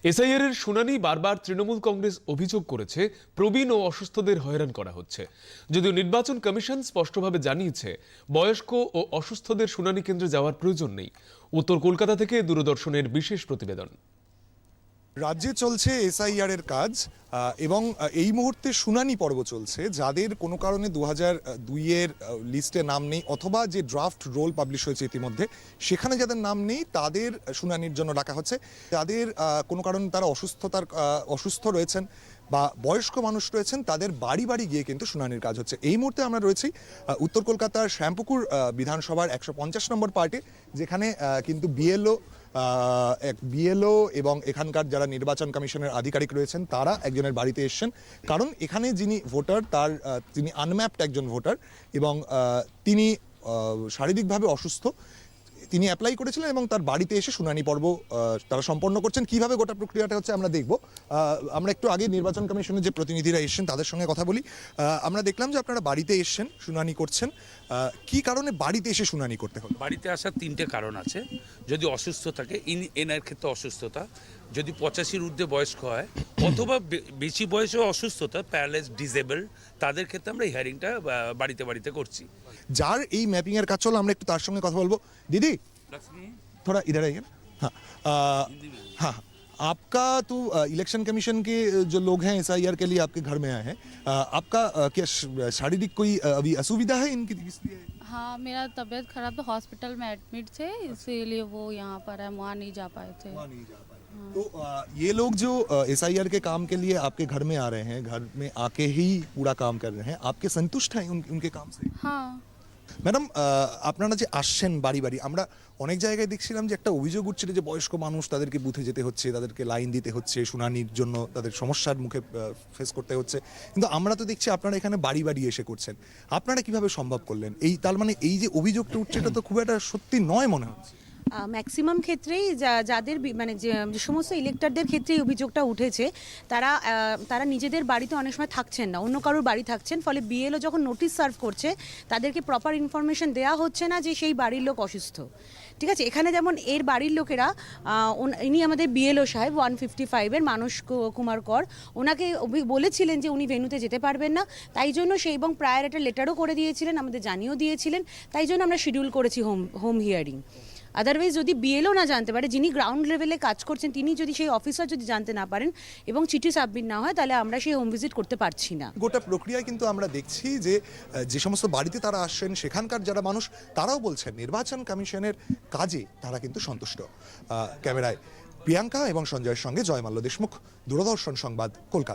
SIR এর শুনানি বারবার তৃণমূল কংগ্রেস অভিযোগ করেছে প্রবীণ ও অসুস্থদের হয়রান করা হচ্ছে। যদিও নির্বাচন কমিশন স্পষ্টভাবে জানিয়েছে বয়স্ক ও অসুস্থদের শুনানি কেন্দ্রে যাওয়ার প্রয়োজন নেই। উত্তর কলকাতা থেকে দূরদর্শনের বিশেষ প্রতিবেদন। রাজ্যে চলছে এসআইআর এর কাজ এবং এই মুহূর্তে শুনানি পর্ব চলছে। যাদের কোনো কারণে 2002 এর লিস্টে নাম নেই অথবা যে ড্রাফট রোল পাবলিশ হয়েছে ইতিমধ্যে সেখানে যাদের নাম নেই তাদের শুনানির জন্য ডাকা হচ্ছে। যাদের কোনো কারণে তারা অসুস্থ রয়েছেন বা বয়স্ক মানুষ রয়েছেন তাদের বাড়ি বাড়ি গিয়ে কিন্তু শুনানির কাজ হচ্ছে। এই মুহূর্তে আমরা রয়েছি উত্তর কলকাতার শ্যামপুকুর বিধানসভার 150 নম্বর পার্টি, যেখানে কিন্তু বিএলও এবং এখানকার যারা নির্বাচন কমিশনের আধিকারিক রয়েছেন তারা একজনের বাড়িতে এসেছেন। কারণ এখানে যিনি ভোটার তিনি আনম্যাপড একজন ভোটার এবং তিনি শারীরিকভাবে অসুস্থ। তিনি অ্যাপ্লাই করেছিলেন এবং তার বাড়িতে এসে শুনানি পর্ব তারা সম্পন্ন করছেন। কিভাবে গোটা প্রক্রিয়াটা হচ্ছে আমরা দেখব। আমরা একটু আগে নির্বাচন কমিশনের যে প্রতিনিধিরা এসেছেন তাদের সঙ্গে কথা বলি। আমরা দেখলাম যে আপনারা বাড়িতে এসেছেন, শুনানি করছেন। কি কারণে বাড়িতে এসে শুনানি করতে হলো? বাড়িতে আসার তিনটে কারণ আছে। যদি অসুস্থ থাকে, এনার ক্ষেত্রে অসুস্থতা, যদি 85-র ঊর্ধ্বে বয়স্ক হয় অথবা বেশি বয়সে অসুস্থতা, প্যারালাইজ, ডিসেবল, তাদের ক্ষেত্রে আমরা হিয়ারিংটা বাড়িতে বাড়িতে করছি। যার এই ম্যাপিং এর কাজ চলো, আমরা একটু তার সঙ্গে কথা বলবো। দিদি थोड़ा इधर आइए ना। हाँ हाँ, आपका तो इलेक्शन कमीशन के जो लोग हैं एसआईआर के लिए आपके घर में आए हैं। आपका क्या शारीरिक कोई अभी असुविधा है इनकी इसलिए? हाँ, मेरा तबीयत खराब तो हॉस्पिटल में एडमिट थे, इसीलिए वो यहाँ पर है, वहाँ नहीं जा पाए थे। तो ये लोग जो एसआईआर के काम के लिए आपके घर में आ रहे हैं, घर में आके ही पूरा काम कर रहे हैं, आपके संतुष्ट हैं उनके काम से? हाँ, ম্যাডাম, আপনারা যে আসছেন বাড়ি বাড়ি, আমরা অনেক জায়গায় দেখছিলাম যে একটা অভিযোগ উঠছিল যে বয়স্ক মানুষ তাদেরকে বুথে যেতে হচ্ছে, তাদেরকে লাইন দিতে হচ্ছে, শুনানির জন্য তাদের সমস্যার মুখে ফেস করতে হচ্ছে। কিন্তু আমরা তো দেখছি আপনারা এখানে বাড়ি বাড়ি এসে করছেন। আপনারা কিভাবে সম্ভব করলেন? তার মানে এই যে অভিযোগটা উঠছে এটা তো খুব একটা সত্যি নয় মনে হচ্ছে। ম্যাক্সিমাম ক্ষেত্রেই যাদের মানে যে সমস্ত ইলেক্টরদের ক্ষেত্রে অভিযোগটা উঠেছে তারা নিজেদের বাড়িতে অনেক সময় থাকছেন না, অন্য কারোর বাড়ি থাকছেন। ফলে বিএলও যখন নোটিশ সার্ভ করছে তাদেরকে প্রপার ইনফরমেশন দেওয়া হচ্ছে না যে সেই বাড়ির লোক অসুস্থ। ঠিক আছে, এখানে যেমন এর বাড়ির লোকেরা, ইনি আমাদের বিএলও সাহেব 155-এর মানস কুমার কর, ওনাকে বলেছিলেন যে উনি ভেন্যুতে যেতে পারবেন না, তাই জন্য এবং প্রায়র একটা লেটারও করে দিয়েছিলেন, আমাদের জানিয়েও দিয়েছিলেন, তাই জন্য আমরা শিডিউল করেছি হোম হিয়ারিং। আদারওয়াইজ যদি বিএলও না জানতে পারে, যিনি গ্রাউন্ড লেভেলে কাজ করছেন তিনি যদি সেই অফিসার যদি জানতে না পারেন এবং চিঠি সাবমিট না হয়, তাহলে আমরা সেই হোম ভিজিট করতে পারছি না। গোটা প্রক্রিয়ায় কিন্তু আমরা দেখছি যে সমস্ত বাড়িতে তারা আসছেন সেখানকার যারা মানুষ তারাও বলছেন নির্বাচন কমিশনের কাজে তারা কিন্তু সন্তুষ্ট। ক্যামেরায় প্রিয়াঙ্কা এবং সঞ্জয়ের সঙ্গে জয়মাল্য দেশমুখ, দূরদর্শন সংবাদ, কলকাতা।